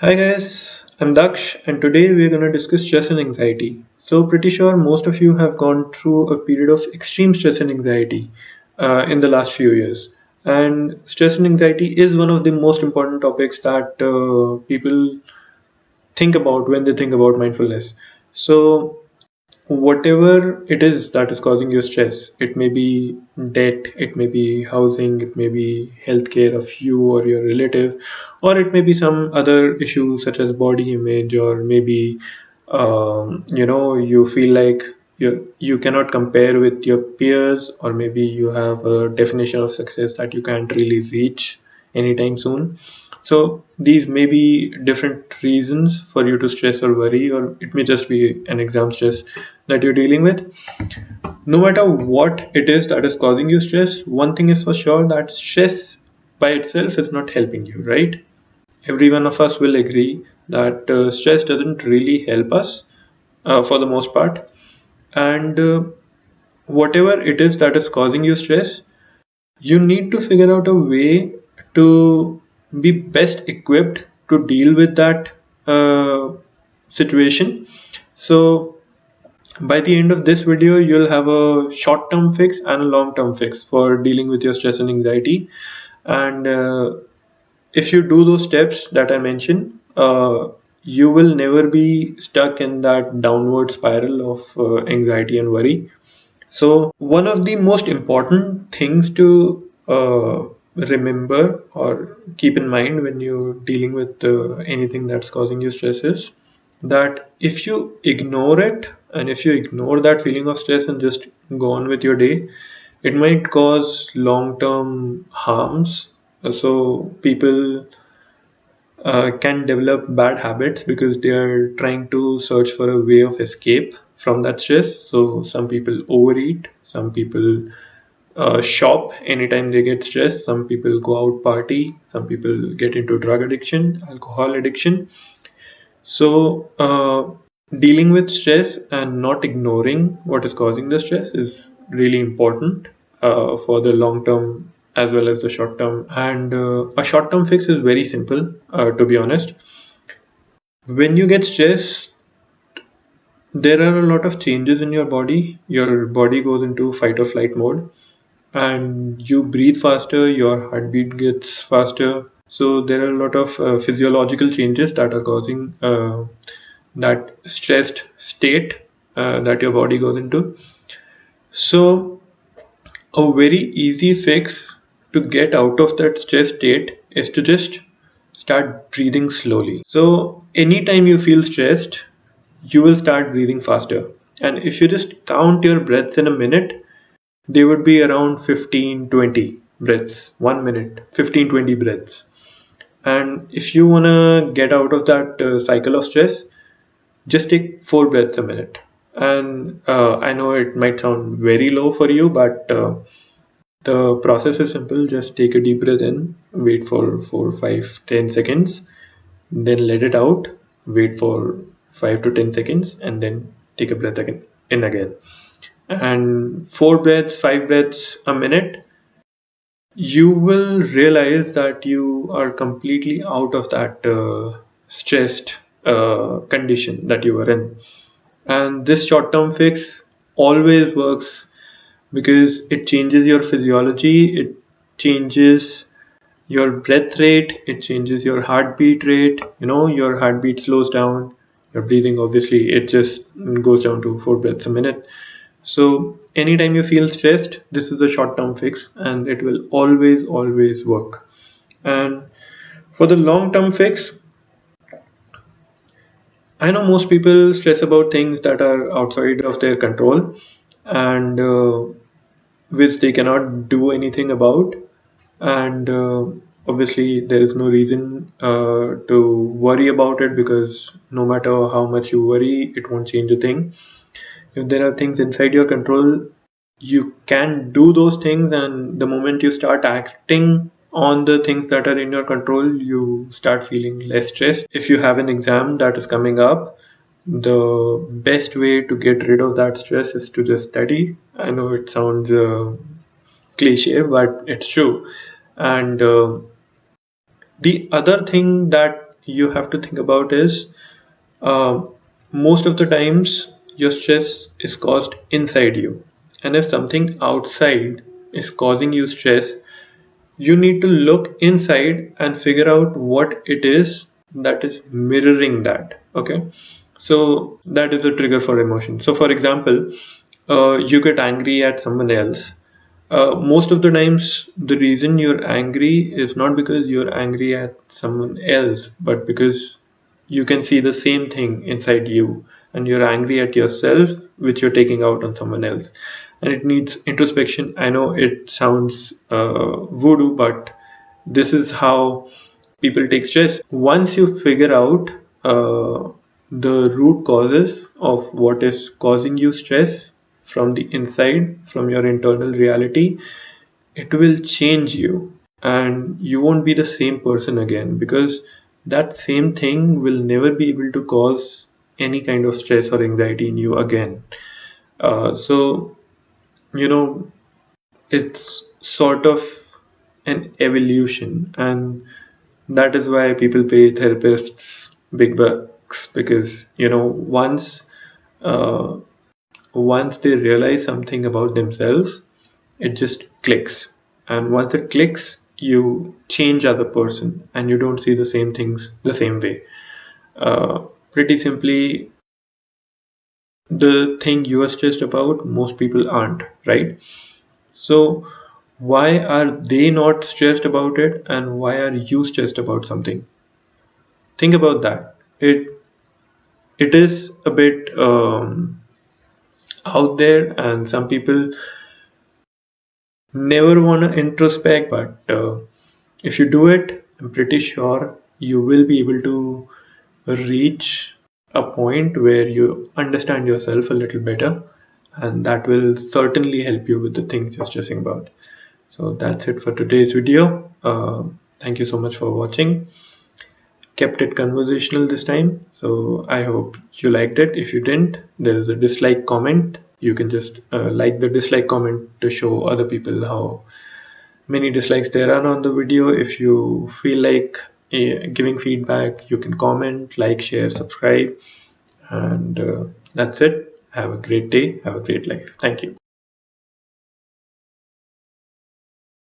Hi guys, I'm Daksh and today we're going to discuss stress and anxiety. So, pretty sure most of you have gone through a period of extreme stress and anxiety in the last few years. And stress and anxiety is one of the most important topics that people think about when they think about mindfulness. So, whatever it is that is causing you stress, it may be debt, it may be housing, it may be healthcare of you or your relative, or it may be some other issue such as body image, or maybe you feel like you cannot compare with your peers, or maybe you have a definition of success that you can't really reach anytime soon. So these may be different reasons for you to stress or worry, or it may just be an exam stress that you're dealing with. No matter what it is that is causing you stress, one thing is for sure, that stress by itself is not helping you, right? Every one of us will agree that stress doesn't really help us for the most part. And whatever it is that is causing you stress, you need to figure out a way to be best equipped to deal with that situation. So by the end of this video, you'll have a short-term fix and a long-term fix for dealing with your stress and anxiety. And if you do those steps that I mentioned, you will never be stuck in that downward spiral of anxiety and worry. So, one of the most important things to remember or keep in mind when you're dealing with anything that's causing you stress is that if you ignore it, and if you ignore that feeling of stress and just go on with your day, it might cause long term harms. So, people can develop bad habits because they are trying to search for a way of escape from that stress. So some people overeat, some people shop anytime they get stressed, some people go out party, some people get into drug addiction, alcohol addiction. So dealing with stress and not ignoring what is causing the stress is really important for the long term as well as the short term. And a short term fix is very simple, to be honest. When you get stressed, there are a lot of changes in your body. Your body goes into fight or flight mode, and you breathe faster, your heartbeat gets faster. So, there are a lot of physiological changes that are causing that stressed state that your body goes into. So, a very easy fix to get out of that stress state is to just start breathing slowly. So, anytime you feel stressed, you will start breathing faster. And if you just count your breaths in a minute, they would be around 15-20 breaths, 1 minute, 15-20 breaths. And if you want to get out of that cycle of stress, just take 4 breaths a minute. And I know it might sound very low for you, but the process is simple. Just take a deep breath in, wait for 4, 5, 10 seconds, then let it out, wait for 5 to 10 seconds, and then take a breath again in again. And 4 breaths, 5 breaths a minute, you will realize that you are completely out of that stressed condition that you were in. And this short term fix always works because it changes your physiology, it changes your breath rate, it changes your heartbeat rate. Your heartbeat slows down, your breathing, obviously, it just goes down to 4 breaths a minute. So anytime you feel stressed, this is a short term fix and it will always work. And for the long term fix, I know most people stress about things that are outside of their control, and which they cannot do anything about. And obviously, there is no reason to worry about it, because no matter how much you worry, it won't change a thing. If there are things inside your control, you can do those things, and the moment you start acting on the things that are in your control, you start feeling less stressed. If you have an exam that is coming up, the best way to get rid of that stress is to just study. I know it sounds cliche, but it's true. And the other thing that you have to think about is, uh, most of the times your stress is caused inside you, and if something outside is causing you stress, you need to look inside and figure out what it is that is mirroring that. Okay, so that is a trigger for emotion. So for example, you get angry at someone else. Most of the times the reason you're angry is not because you're angry at someone else, but because you can see the same thing inside you, and you're angry at yourself, which you're taking out on someone else. And it needs introspection. I know it sounds voodoo, but this is how people take stress. Once you figure out the root causes of what is causing you stress from the inside, from your internal reality, it will change you, and you won't be the same person again, because that same thing will never be able to cause any kind of stress or anxiety in you again. So, you know, it's sort of an evolution, and that is why people pay therapists big bucks, because uh, once they realize something about themselves, it just clicks. And once it clicks, you change as a person, and you don't see the same things the same way. Pretty simply, the thing you are stressed about, most people aren't, right? So why are they not stressed about it, and why are you stressed about something? Think about that. It is a bit out there, and some people never want to introspect, but if you do it, I'm pretty sure you will be able to reach a point where you understand yourself a little better, and that will certainly help you with the things you're stressing about. So that's it for today's video. Thank you so much for watching. Kept it conversational this time, so I hope you liked it. If you didn't, there is a dislike comment. You can just like the dislike comment to show other people how many dislikes there are on the video. If you feel like giving feedback, you can comment, like, share, subscribe, and that's it. Have a great day, have a great life. Thank you.